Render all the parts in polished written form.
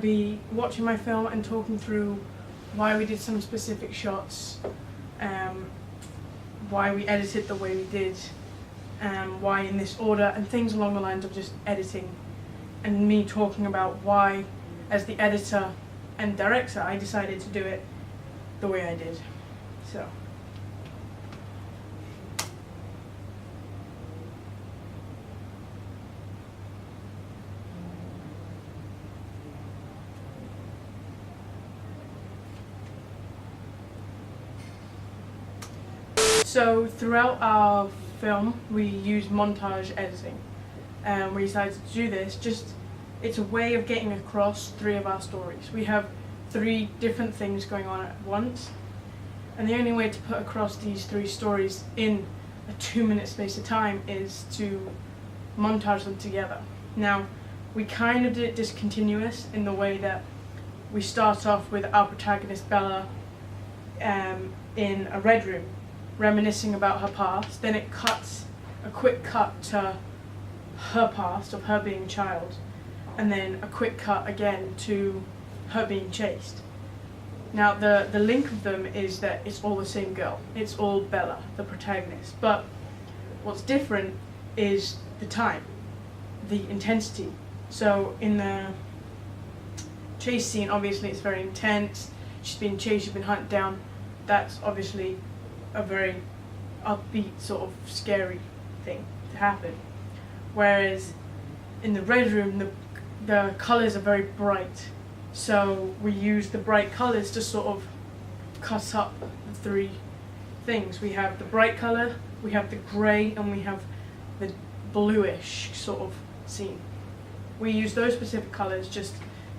be watching my film and talking through why we did some specific shots, why we edited the way we did, why in this order, and things along the lines of just editing, and me talking about why, as the editor and director, I decided to do it the way I did. So. So throughout our film, we use montage editing. We decided to do this it's a way of getting across 3 of our stories. We have 3 different things going on at once, and the only way to put across these 3 stories in a 2-minute space of time is to montage them together. Now, we kind of did it discontinuous in the way that we start off with our protagonist Bella in a red room, reminiscing about her past. Then it cuts a quick cut to her past of her being a child, and then a quick cut again to her being chased. Now the link of them is that it's all the same girl. It's all Bella, the protagonist. But what's different is the time, the intensity. So in the chase scene, obviously it's very intense. She's been chased, she's been hunted down. That's obviously a very upbeat, sort of scary thing to happen. Whereas in the red room, the colours are very bright. So we use the bright colours to sort of cut up the 3 things. We have the bright colour, we have the grey, and we have the bluish sort of scene. We use those specific colours, just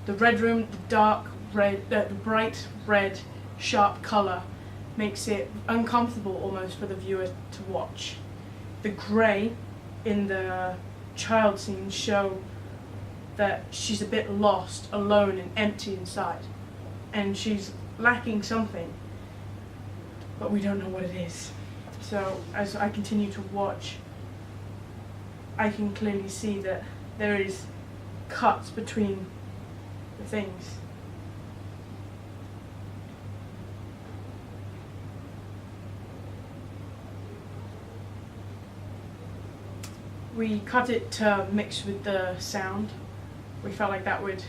the red room, the dark red, the bright red, sharp colour makes it uncomfortable almost for the viewer to watch. The grey in the child scenes show that she's a bit lost, alone and empty inside, and she's lacking something, but we don't know what it is. So as I continue to watch, I can clearly see that there is cuts between the things. We cut it to mix with the sound. We felt like that would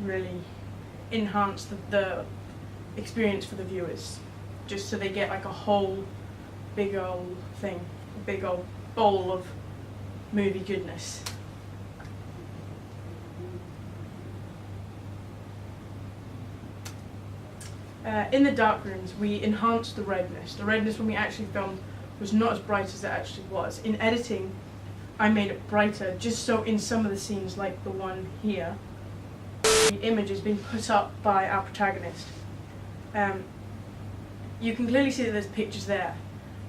really enhance the experience for the viewers, just so they get like a whole big old thing, a big old bowl of movie goodness. In the dark rooms, we enhanced the redness. The redness when we actually filmed was not as bright as it actually was. In editing, I made it brighter, just so in some of the scenes, like the one here, the image is being put up by our protagonist. You can clearly see that there's pictures there,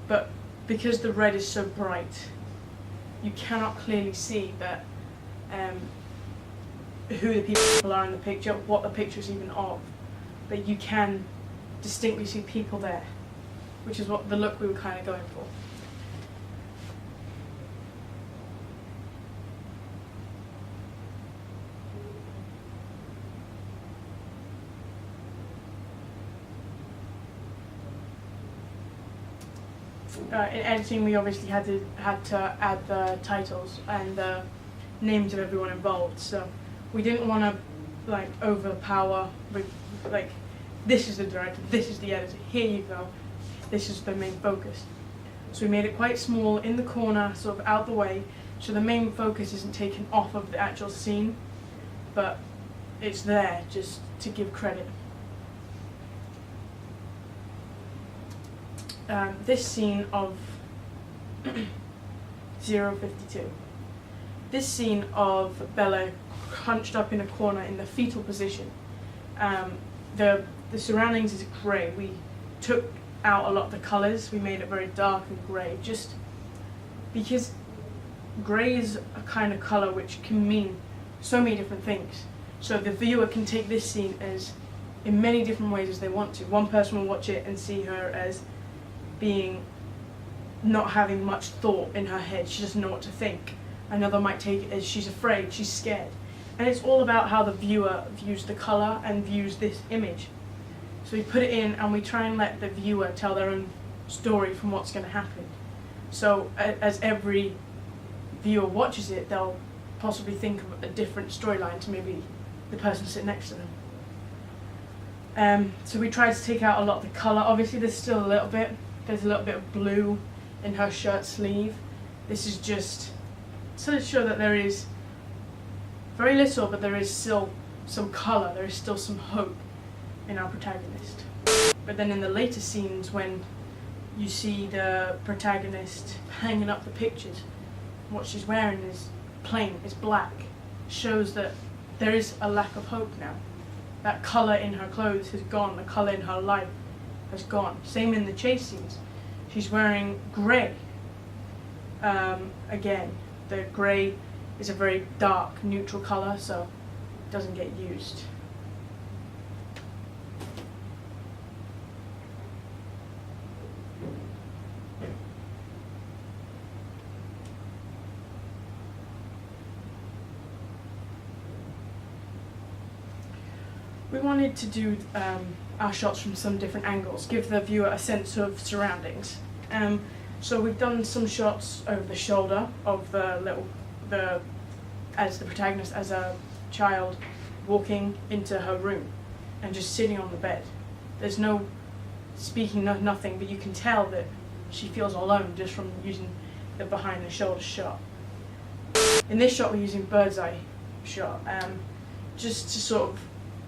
but because the red is so bright, you cannot clearly see that who the people are in the picture, what the picture is even of. But you can distinctly see people there, which is what the look we were kind of going for. In editing, we obviously had to add the titles and the names of everyone involved. So we didn't want to like overpower with like, this is the director, this is the editor, here you go, this is the main focus. So we made it quite small in the corner, sort of out the way, so the main focus isn't taken off of the actual scene, but it's there just to give credit. This scene of 052. This scene of Bella hunched up in a corner in the fetal position. The surroundings is grey. We took out a lot of the colours. We made it very dark and grey, just because grey is a kind of colour which can mean so many different things. So the viewer can take this scene as in many different ways as they want to. One person will watch it and see her as being not having much thought in her head. She doesn't know what to think. Another might take it as she's afraid, she's scared. And it's all about how the viewer views the colour and views this image. So we put it in and we try and let the viewer tell their own story from what's going to happen. So as every viewer watches it, they'll possibly think of a different storyline to maybe the person sitting next to them. So we try to take out a lot of the colour. Obviously there's still a little bit. There's a little bit of blue in her shirt sleeve. This is just to show that there is very little, but there is still some colour, there is still some hope in our protagonist. But then in the later scenes, when you see the protagonist hanging up the pictures, what she's wearing is plain, it's black, shows that there is a lack of hope now. That colour in her clothes has gone, the colour in her life has gone. Same in the chase scenes. She's wearing grey. Again, the grey is a very dark, neutral colour, so it doesn't get used. We wanted to do our shots from some different angles, give the viewer a sense of surroundings. So we've done some shots over the shoulder of as the protagonist, as a child, walking into her room and just sitting on the bed. There's no speaking, nothing, but you can tell that she feels alone just from using the behind the shoulder shot. In this shot we're using bird's eye shot, just to sort of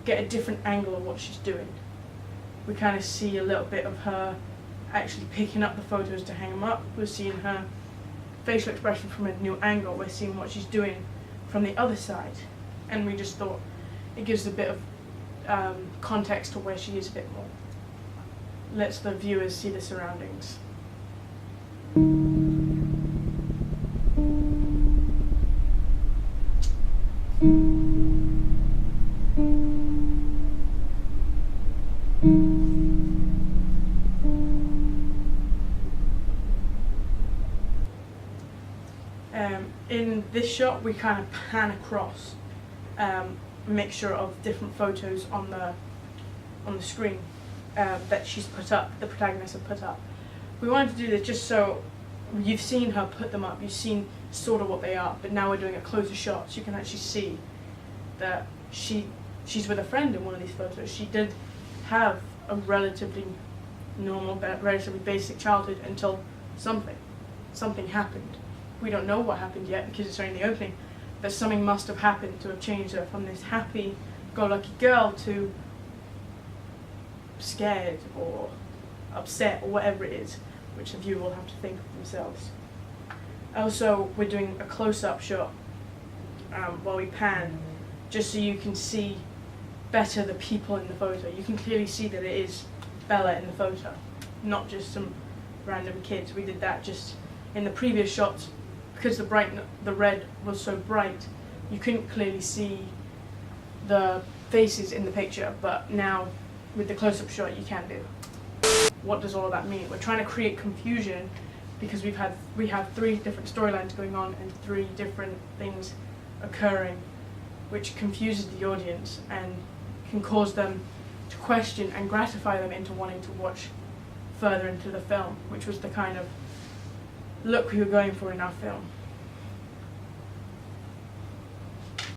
get a different angle of what she's doing. We kind of see a little bit of her actually picking up the photos to hang them up. We're seeing her facial expression from a new angle. We're seeing what she's doing from the other side, and we just thought it gives a bit of context to where she is a bit more. Lets the viewers see the surroundings. In this shot we kind of pan across a mixture of different photos on the screen that she's put up, the protagonist has put up. We wanted to do this just so you've seen her put them up, you've seen sort of what they are, but now we're doing a closer shot so you can actually see that she's with a friend in one of these photos. She did have a relatively normal, relatively basic childhood until something happened. We don't know what happened yet because it's only the opening, but something must have happened to have changed her from this happy-go-lucky girl to scared or upset or whatever it is, which the viewer will have to think of themselves. Also, we're doing a close-up shot while we pan, just so you can see better the people in the photo. You can clearly see that it is Bella in the photo, not just some random kids. We did that just in the previous shots. Because the red was so bright, you couldn't clearly see the faces in the picture, but now with the close-up shot you can do. What does all of that mean? We're trying to create confusion because we have 3 different storylines going on and 3 different things occurring, which confuses the audience and can cause them to question and gratify them into wanting to watch further into the film, which was the kind of look we were going for in our film.